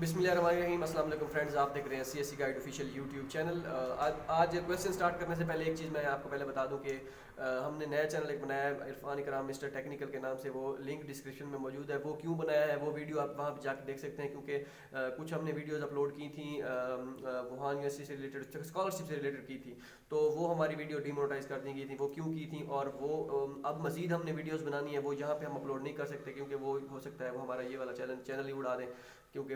بسم اللہ الرحمن الرحیم. السلام علیکم فرینڈز, آپ دیکھ رہے ہیں C S C guide official YouTube channel. آج کویشچن سٹارٹ کرنے سے پہلے ایک چیز میں آپ کو پہلے بتا دوں کہ ہم نے نیا چینل ایک بنایا ہے عرفان اکرام مسٹر ٹیکنیکل کے نام سے. وہ لنک ڈسکرپشن میں موجود ہے. وہ کیوں بنایا ہے وہ ویڈیو آپ وہاں پہ جا کے دیکھ سکتے ہیں, کیونکہ کچھ ہم نے ویڈیوز اپلوڈ کی تھیں ووہان یونیورسٹی سے ریلیٹڈ, اسکالرشپ سے ریلیٹڈ کی تھی, تو وہ ہماری ویڈیو ڈیمونٹائز کر دی گئی تھی. وہ کیوں کی تھیں, اور وہ اب مزید ہم نے ویڈیوز بنانی ہے, وہ یہاں پہ ہم اپلوڈ نہیں کر سکتے کیونکہ وہ ہو سکتا ہے وہ ہمارا یہ والا چینل ہی اڑا دیں, کیونکہ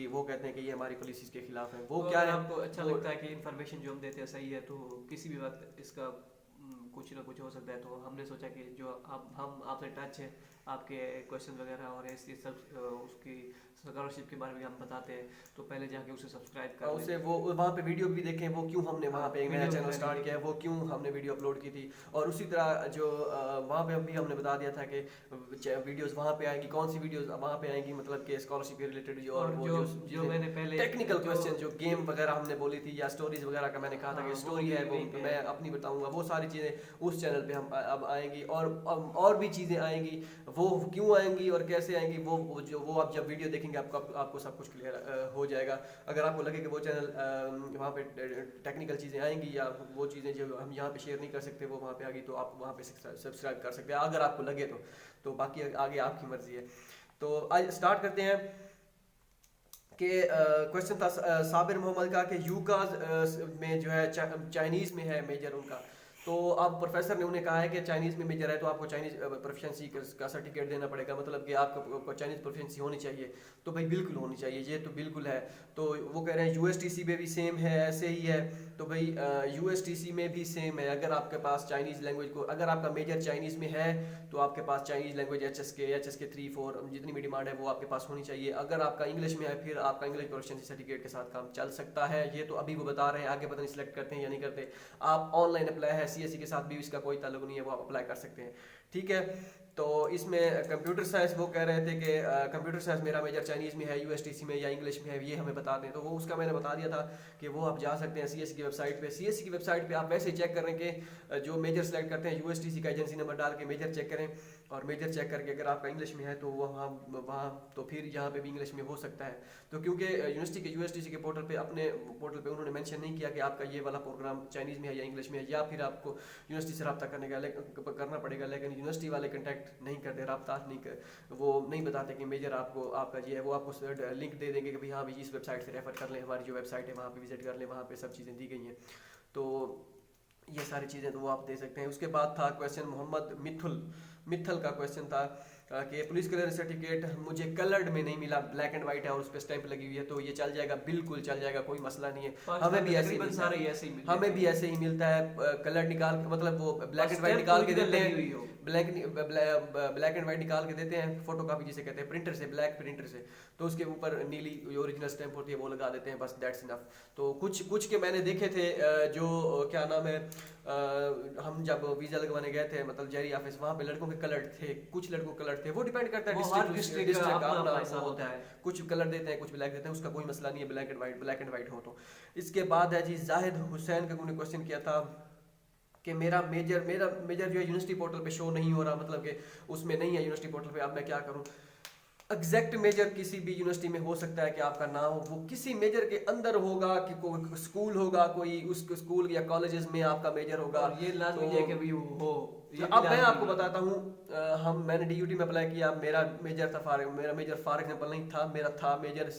وہ کہتے ہیں کہ یہ ہماری پالیسیز کے خلاف ہیں. وہ کیا ہے, آپ کو اچھا لگتا ہے کہ انفارمیشن جو ہم دیتے ہیں صحیح ہے, تو کسی بھی وقت اس کا کچھ نہ کچھ ہو سکتا ہے. تو ہم نے سوچا کہ جو ہم آپ سے ٹچ ہیں, آپ کے کویشچن وغیرہ اور ایسی سب اس کی اسکالرشپ کے بارے میں ہم بتاتے ہیں, تو پہلے جا کے اسے سبسکرائب کر اسے لیں. وہ وہاں پہ ویڈیو بھی دیکھیں وہ کیوں ہم نے وہاں پہ ایک نیا چینل سٹارٹ کیا ہے, وہ کیوں ہم نے ویڈیو اپلوڈ کی تھی. اور اسی طرح جو وہاں پہ بھی ہم نے بتا دیا تھا کہ ویڈیوز وہاں پہ آئیں گی, کون سی ویڈیوز وہاں پہ آئیں گی, مطلب کہ اسکالرشپ کے ریلیٹڈ, اور وہ جو میں نے پہلے ٹیکنیکل کویشچن جو گیم وغیرہ ہم نے بولی تھی, یا اسٹوریز وغیرہ کا میں نے کہا تھا کہ اسٹوری ہے وہ میں اپنی بتاؤں گا, وہ ساری چیزیں اس چینل پہ ہم اب آئیں گی. اور بھی چیزیں آئیں گی, وہ کیوں آئیں گی اور کیسے آئیں گی, وہ آپ جب ویڈیو دیکھیں گے آپ کو سب کچھ کلیئر ہو جائے گا. اگر آپ کو لگے کہ وہ چینل وہاں پہ ٹیکنیکل چیزیں آئیں گی, یا وہ چیزیں جو ہم یہاں پہ شیئر نہیں کر سکتے وہ وہاں پہ آ گئی, تو آپ وہاں پہ سبسکرائب کر سکتے ہیں اگر آپ کو لگے تو باقی آگے آپ کی مرضی ہے. تو آج اسٹارٹ کرتے ہیں کہ کویشچن تھا صابر محمد کا کہ یوکاز میں جو ہے چائنیز میں ہے میجر ان کا. تو اب پروفیسر نے انہیں کہا ہے کہ چائنیز میں میجر ہے تو آپ کو چائنیز پروفیشنسی کا سرٹیفکیٹ دینا پڑے گا, مطلب کہ آپ کو چائنیز پروفیشنسی ہونی چاہیے. تو بھائی بالکل ہونی چاہیے, یہ تو بالکل ہے. تو وہ کہہ رہے ہیں یو ایس ٹی سی میں بھی سیم ہے, ایسے ہی ہے. تو بھائی یو ایس ٹی سی میں بھی سیم ہے. اگر آپ کے پاس چائنیز لینگویج کو, اگر آپ کا میجر چائنیز میں ہے تو آپ کے پاس چائنیز لینگویج ایچ ایس کے 3-4 جتنی بھی ڈیمانڈ ہے وہ آپ کے پاس ہونی چاہیے. اگر آپ کا انگلش میں ہے پھر آپ کا انگلش پروفیشنسی سرٹیفکیٹ کے ساتھ کام چل سکتا ہے. یہ تو ابھی وہ بتا رہے ہیں, آگے پتہ نہیں سلیکٹ کرتے ہیں یا نہیں کرتے. آپ آن لائن اپلائی ہے سی ایس سی کے ساتھ بھی اس کا کوئی تعلق نہیں ہے, وہ آپ اپلائی کر سکتے ہیں. ٹھیک ہے. تو اس میں کمپیوٹر سائنس وہ کہہ رہے تھے کہ کمپیوٹر سائنس میرا میجر چائنیز میں ہے, یو ایس ٹی سی میں یا انگلش میں ہے, یہ ہمیں بتا دیں. تو وہ اس کا میں نے بتا دیا تھا کہ وہ آپ جا سکتے ہیں سی ایس سی کی ویب سائٹ پہ. سی ایس سی کی ویب سائٹ پہ آپ ویسے چیک کریں کہ جو میجر سلیکٹ کرتے ہیں یو ایس ٹی سی کا ایجنسی نمبر ڈال کے میجر چیک کریں, اور میجر چیک کر کے اگر آپ کا انگلش میں ہے تو وہاں تو پھر یہاں پہ بھی انگلش میں ہو سکتا ہے. تو کیونکہ یونیورسٹی کے یو ایس ٹی سی کے پورٹل پہ اپنے پورٹل پہ انہوں نے مینشن نہیں کیا کہ آپ کا یہ والا پروگرام چائنیز میں ہے یا انگلش میں ہے, یا پھر آپ کو یونیورسٹی سے رابطہ کرنا پڑے گا. لیکن یونیورسٹی والے کنٹیکٹ نہیں کرتے, رابطہ نہیں وہ نہیں بتاتے کہ میجر آپ کا یہ ہے. وہ آپ کو لنک دے دیں گے کہ ہاں بھائی اس ویب سائٹ سے ریفر کر لیں, ہماری جو ویب سائٹ ہے وہاں پہ وزٹ کر لیں, وہاں پہ سب چیزیں دی گئی ہیں. تو یہ ساری چیزیں تو وہ آپ دے سکتے ہیں. اس کے بعد تھا کویشچن محمد متھل کا کویشچن تھا کہ پولیس کلیئرنس سرٹیفکیٹ مجھے کلرڈ میں نہیں ملا, بلیک اینڈ وائٹ ہے اور اس پہ اسٹیمپ لگی ہوئی ہے, تو یہ چل جائے گا, بالکل چل جائے گا, کوئی مسئلہ نہیں ہے. ہمیں بھی ایسے ہی ملتا ہے کلرڈ نکال کے, مطلب وہ بلیک اینڈ وائٹ نکال کے دیتے ہیں, بلیک اینڈ وائٹ نکال کے دیتے ہیں, فوٹو کاپی جسے کہتے ہیں, پرنٹر سے, بلیک پرنٹر سے, تو اس کے اوپر نیلی جو اوریجنل اسٹیمپ ہوتی ہے وہ لگا دیتے ہیں, بس دیٹس انف. تو کچھ کے میں نے دیکھے تھے جو کیا نام ہے, ہم جب ویزا لگوانے گئے تھے مطلب جیری آفس, وہاں پہ لڑکوں کے کلر تھے, کچھ لڑکوں کے کلر تھے. وہ ڈیپینڈ کرتا ہے ڈسٹرکٹ کا اپنا ہوتا ہے, کچھ کلر دیتے ہیں کچھ بلیک دیتے ہیں, اس کا کوئی مسئلہ نہیں ہے, بلیک اینڈ وائٹ ہو تو. اس کے بعد ہے جی زاہد حسین کا انہوں نے کوشچن کیا تھا کہ میرا میجر جو ہے یونیورسٹی پورٹل پہ شو نہیں ہو رہا, مطلب کہ اس میں نہیں ہے یونیورسٹی پورٹل پہ, اب میں کیا کروں. ایگزیکٹ میجر کسی بھی یونیورسٹی میں ہو سکتا ہے کہ آپ کا نہ ہو, وہ کسی میجر کے اندر ہوگا, کہ کوئی اسکول ہوگا, کوئی اس اسکول یا کالجز میں آپ کا میجر ہوگا. یہ لازمی ہے کہ بھی ہو. اب میں آپ کو بتاتا ہوں, میں نے ڈی یو ٹی میں اپلائی کیا, میرا میجر فار ایگزامپل نہیں تھا, میرا تھا major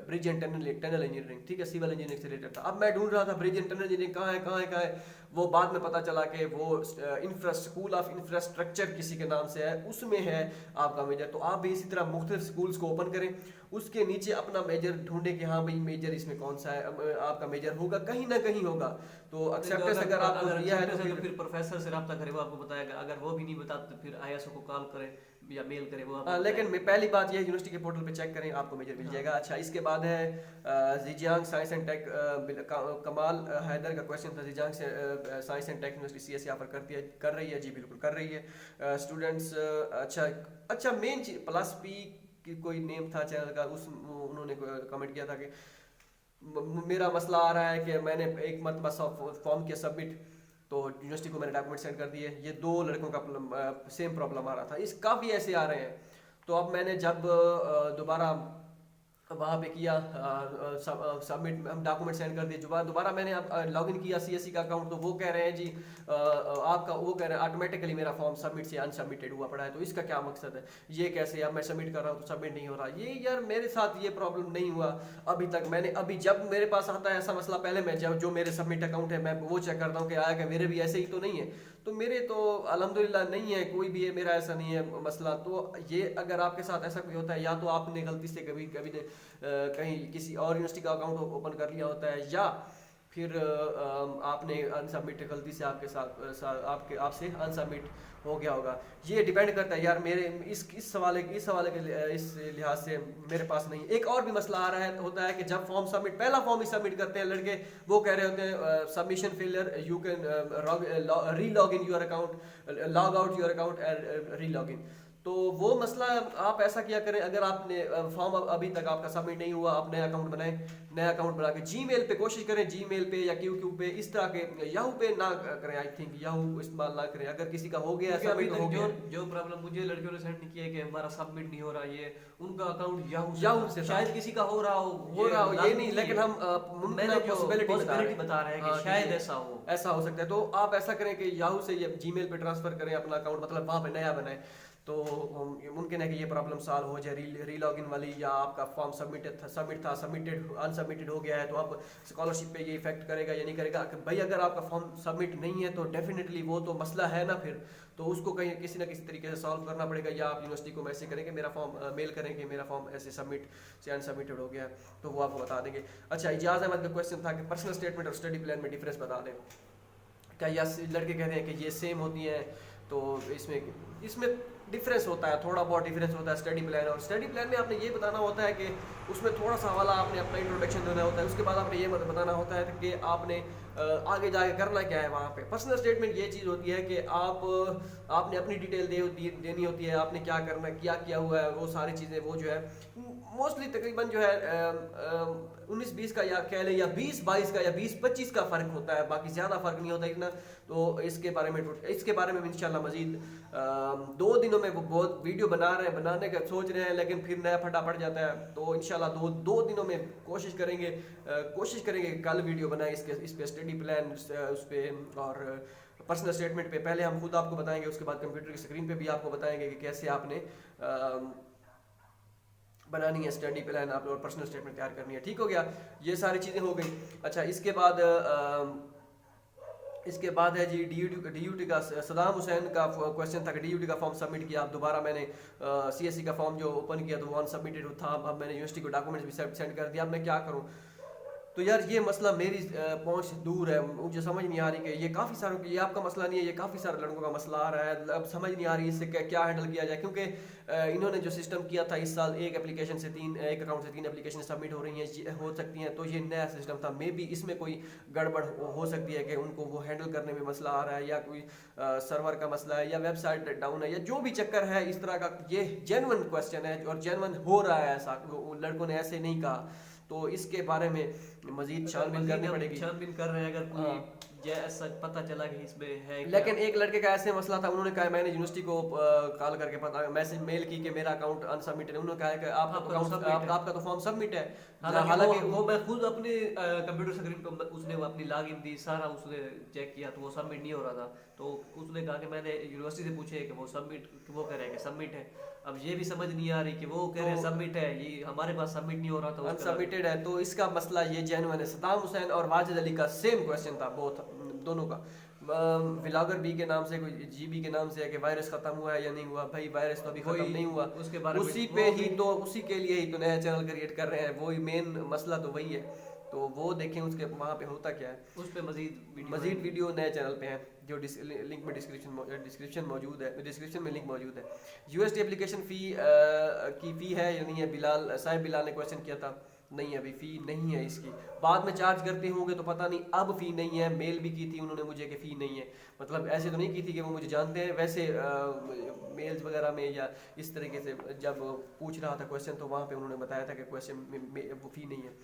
bridge and tunnel engineering, ٹھیک ہے, سول انجینئرنگ سے ریلیٹڈ تھا. اب میں ڈھونڈ رہا تھا برج اینڈ ٹنل انجینئرنگ کہاں ہے. وہ بعد میں پتا چلا کہ وہ اسکول آف انفراسٹرکچر کسی کے نام سے ہے, اس میں ہے آپ کا میجر. تو آپ بھی اسی طرح مختلف اسکولس کو اوپن کریں, اس کے نیچے اپنا میجر ڈھونڈیں کہ ہاں بھائی میجر اس میں کون سا ہے, آپ کا میجر ہوگا کہیں نہ کہیں ہوگا. تو ایکسیپٹنس اگر آپ کو دیا ہے تو پھر پروفیسر سے رابطہ کرے, وہ آپ کو بتائے گا. اگر وہ بھی نہیں بتاتا تو پھر آئی ایس او کو کال کرے یا میل کرے. وہ لیکن پہلی بات یہ ہے یونیورسٹی کے پورٹل پہ چیک کریں, آپ کو میجر مل جائے گا. اچھا, اس کے بعد ہے Zhejiang science and tech, Kamal Haider کا کویشچن تھا. زیجیانگ سے science and tech university C S C offer کر رہی ہے, جی بالکل کر رہی ہے. اسٹوڈنٹس اچھا مین چیز پلس پی کی کوئی نیم تھا چینل کا, انہوں نے کمنٹ کیا تھا کہ میرا مسئلہ آ رہا ہے کہ میں نے ایک مرتبہ فارم کیا سبمٹ, تو یونیورسٹی کو میں نے ڈاکومنٹ سینڈ کر دیے, یہ 2 لڑکوں کا سیم پرابلم آ رہا تھا. کافی ایسے آ رہے ہیں. تو اب میں نے جب دوبارہ वहाँ पे किया, सबमिट, हम डॉक्यूमेंट सेंड कर दिए, दोबारा मैंने अब लॉगिन किया सीएससी का अकाउंट, तो वो कह रहे हैं जी आपका, वो कह रहे हैं ऑटोमेटिकली मेरा फॉर्म सबमिट से अनसबमिटेड हुआ पड़ा है। तो इसका क्या मकसद है, ये कैसे, अब मैं सबमिट कर रहा हूँ तो सबमिट नहीं हो रहा। ये यार मेरे साथ ये प्रॉब्लम नहीं हुआ अभी तक। मैंने अभी जब मेरे पास आता है ऐसा मसला, पहले मैं जब जो मेरे सबमिट अकाउंट है मैं वो चेक करता हूँ कि आया कि मेरे भी ऐसे ही तो नहीं है। तो मेरे तो अल्हम्दुलिल्लाह नहीं है, कोई भी है मेरा ऐसा नहीं है मसला। तो ये अगर आपके साथ ऐसा कोई होता है, या तो आपने गलती से कभी कभी ने कहीं किसी और यूनिवर्सिटी का अकाउंट ओपन कर लिया होता है, या फिर आपने अनसबमिट गलती से आपके आपके आपसे अनसबमिट हो गया होगा। ये डिपेंड करता है यार मेरे इस सवाल के इस लिहाज से मेरे पास नहीं। एक और भी मसला आ रहा है, होता है कि जब फॉर्म सबमिट, पहला फॉर्म ही सबमिट करते हैं लड़के, वो कह रहे होते हैं सबमिशन फेलियर, यू कैन री log in your account, log out your account and re log in. तो वो मसला, आप ऐसा किया करें, अगर आपने फॉर्म अभी तक आपका सबमिट नहीं हुआ, आप नया अकाउंट बनाएं, नया अकाउंट बना के जीमेल पे कोशिश करें, जीमेल पे या क्यू पे, इस तरह के याहू पे ना करें। आई थिंक याहू इस्तेमाल ना करें। अगर किसी का हो गया सबमिट, हो गया, जो प्रॉब्लम मुझे लड़कियों ने सेंड किया है कि हमारा सबमिट नहीं हो रहा, ये उनका अकाउंट याहू से, शायद किसी का हो रहा हो ये नहीं, लेकिन हम पॉसिबिलिटी बता रहे हैं कि शायद ऐसा हो सकता है। तो आप ऐसा करें कि याहू से या जीमेल पे ट्रांसफर करें अपना अकाउंट, मतलब वहाँ पे नया बनाएं, तो मुमकिन है कि ये प्रॉब्लम सॉल्व हो जाए, री लॉगिन वाली। या आपका फॉर्म सबमिटेड अनसबमिटेड हो गया है, तो आप स्कॉलरशिप पे ये इफेक्ट करेगा या नहीं करेगा। भाई अगर आपका फॉर्म सबमिट नहीं है तो डेफिनेटली वो तो मसला है ना, फिर तो उसको कहीं किसी ना किसी तरीके से सॉल्व करना पड़ेगा। या आप यूनिवर्सिटी को मैसेज करेंगे, मेरा फॉर्म मेल करेंगे, मेरा फॉर्म ऐसे सबमिट से अनसबमिटेड हो गया, तो वो आपको बता देंगे। अच्छा, इजाज़ अहमद का क्वेश्चन था कि पर्सनल स्टेटमेंट और स्टडी प्लान में डिफरेंस बता दें। क्या या लड़के कहते हैं कि ये सेम होती हैं, तो इसमें डिफरेंस होता है, थोड़ा बहुत डिफरेंस होता है स्टडी प्लान और स्टडी प्लान में। आपने ये बताना होता है कि उसमें थोड़ा सा हवाला आपने अपना इंट्रोडक्शन देना होता है, उसके बाद आपने ये बताना होता है कि आपने आगे जाके करना क्या है वहाँ पे। पर्सनल स्टेटमेंट ये चीज़ होती है कि आपने अपनी डिटेल देनी होती है, आपने क्या करना, क्या किया हुआ है, वो सारी चीज़ें, वो जो है मोस्टली तकरीबन जो है 19-20 का या कह लें, या 20-22 का या 20-25 का फ़र्क होता है, बाकी ज़्यादा फ़र्क नहीं होता इतना। तो इसके बारे में इंशाल्लाह मज़ीद 2 दिनों में वो बहुत वीडियो बनाने का सोच रहे हैं, लेकिन फिर नया फटा पड़ जाता है। तो इंशाल्लाह दो दिनों में कोशिश करेंगे कल वीडियो बनाए इस पे स्टडी प्लान उस पर और पर्सनल स्टेटमेंट पे। पहले हम खुद आपको बताएंगे, उसके बाद कंप्यूटर की स्क्रीन पे भी आपको बताएंगे कि कैसे आपने बनानी है स्टडी प्लान आप और पर्सनल स्टेटमेंट तैयार करनी है। ठीक हो गया, ये सारी चीज़ें हो गई। अच्छा, इसके बाद है जी DUT का, सदाम हुसैन का क्वेश्चन था कि DUT का फॉर्म सबमिट किया, अब दोबारा मैंने CSE का फॉर्म जो ओपन किया तो वो अनसबमिटेड था, अब मैंने यूनिवर्सिटी को डॉक्यूमेंट्स भी सेंड कर दिया, अब मैं क्या करूँ। तो यार ये मसला मेरी पहुंच से दूर है, मुझे समझ नहीं आ रही कि ये काफ़ी सारों की, ये आपका मसला नहीं है, ये काफ़ी सारे लड़कों का मसला आ रहा है। अब समझ नहीं आ रही इससे क्या हैंडल किया जाए, क्योंकि इन्होंने जो सिस्टम किया था इस साल एक अकाउंट से 3 एप्लीकेशन सबमिट हो रही हैं, हो सकती हैं, तो ये नया सिस्टम था, मे बी इसमें कोई गड़बड़ हो सकती है कि उनको वो हैंडल करने में मसला आ रहा है, या कोई सर्वर का मसला है, या वेबसाइट डाउन है, या जो भी चक्कर है इस तरह का। ये जेन्युइन क्वेश्चन है और जेन्युइन हो रहा है ऐसा, लड़कों ने ऐसे नहीं कहा। तो इसके बारे में मजीद छानबीन करनी पड़ेगी। छानबीन कर रहे हैं, अगर कोई ऐसा पता चला कि इसमें है। लेकिन एक लड़के का ऐसे मसला था, उन्होंने कहा, मैंने यूनिवर्सिटी को कॉल करके पता मैसेज मेल की कि मेरा अकाउंट अनसबमिटेड है। उन्होंने कहा कि आपका तो फॉर्म सबमिट है, हालांकि वो मैं खुद अपने कंप्यूटर स्क्रीन पर उसने अपनी लॉगिन दी, सारा उसने चेक किया तो वो सबमिट नहीं हो रहा था। तो उसने कहा कि मैंने यूनिवर्सिटी से पूछे कि वो सबमिट, वो कह रहे हैं कि सबमिट है। अब ये भी समझ नहीं आ रही कि वो कह रहे हैं सबमिट है, ये हमारे पास सबमिट नहीं हो रहा था, अनसबमिटेड है। तो इसका मसला ये जेन्युइन है। सदाम हुसैन और वाजिद अली का सेम क्वेश्चन था, दोनों का। व्लॉगर बी के नाम से, कोई GB के नाम से है कि वायरस खत्म हुआ है या नहीं हुआ। भाई वायरस तो अभी खत्म नहीं हुआ, उसके बारे में उसी के लिए ही तो नया चैनल क्रिएट कर रहे हैं, वही मेन मसला तो वही है। तो वो देखें उसके वहाँ पे होता क्या है, उस पे मजीद वीडियो नए चैनल पे है, जो लिंक में डिस्क्रिप्शन मौजूद है, डिस्क्रिप्शन में लिंक मौजूद है। UST एप्लीकेशन की फ़ी है या नहीं है, साहिब बिलाल ने क्वेश्चन किया था। नहीं, अभी फ़ी नहीं है इसकी, बाद में चार्ज करते होंगे तो पता नहीं, अब फ़ी नहीं है। मेल भी की थी उन्होंने मुझे कि फ़ी नहीं है, मतलब ऐसे तो नहीं की थी कि वो मुझे जानते हैं, वैसे मेल्स वगैरह में या इस तरीके से जब पूछ रहा था क्वेश्चन, तो वहाँ पे उन्होंने बताया था कि क्वेश्चन में वो फ़ी नहीं है।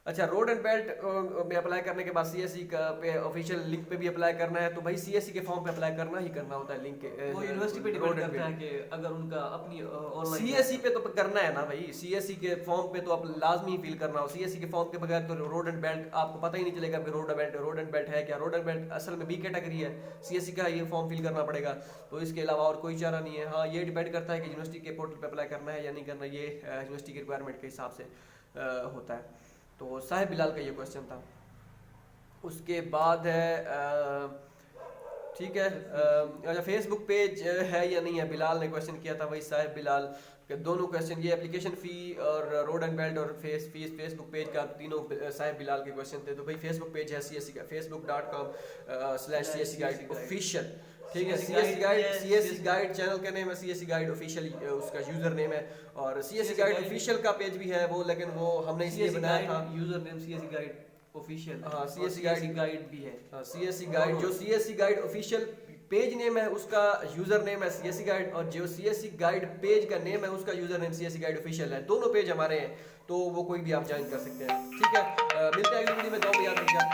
अच्छा, रोड एंड बेल्ट में अप्लाई करने के बाद सीएससी का पे ऑफिशियल लिंक पे भी अप्लाई करना है, तो भाई सीएससी के फॉर्म पे अप्लाई करना ही करना होता है लिंक के। वो यूनिवर्सिटी पे डिपेंड करता है कि अगर उनका अपनी ऑनलाइन सीएससी पे तो करना है ना भाई, सीएससी के फॉर्म पे तो आप लाजमी फिल करना हो। सीएससी के फॉर्म के बगैर तो रोड एंड बेल्ट आपको पता ही नहीं चलेगा कि रोड एंड बेल्ट है क्या। रोड एंड बेल्ट असल में बी कैटेगरी है, सीएससी का ये फॉर्म फिल करना पड़ेगा। तो इसके अलावा और कोई चारा नहीं है। हाँ, ये डिपेंड करता है कि यूनिवर्सिटी के पोर्टल पे अप्लाई करना है या नहीं करना, ये यूनिवर्सिटी के रिक्वायरमेंट के हिसाब से होता है। तो साहिब बिलाल का ये क्वेश्चन था। उसके बाद है ठीक है, अच्छा फेसबुक पेज है या नहीं है, बिलाल ने क्वेश्चन किया था, वही साहिब बिलाल के दोनों क्वेश्चन, ये एप्लीकेशन फ़ी और रोड एंड बेल्ट और फेसबुक पेज का तीनों साहिब बिलाल के क्वेश्चन थे। तो भाई फेसबुक पेज है CSC का, facebook.com/CSC गाइड ऑफिशियल, ठीक है। CSC गाइड चैनल का नेम है, CSC गाइड ऑफिशियल उसका यूज़र नेम है, और CSC गाइड ऑफिशियल का पेज भी है वो, लेकिन वो हमने इसलिए बनाया था user name CSC guide official. हाँ, CSC गाइड भी है। CSC गाइड, जो CSC guide official page name है उसका यूजर नेम है CSC गाइड, और जो CSC गाइड पेज का नेम है उसका user name CSC guide official है। दोनों पेज हमारे हैं, तो वो कोई भी आप ज्वाइन कर सकते हैं, ठीक है। मिलते हैं अगली वीडियो में, दो में याद रखिएगा।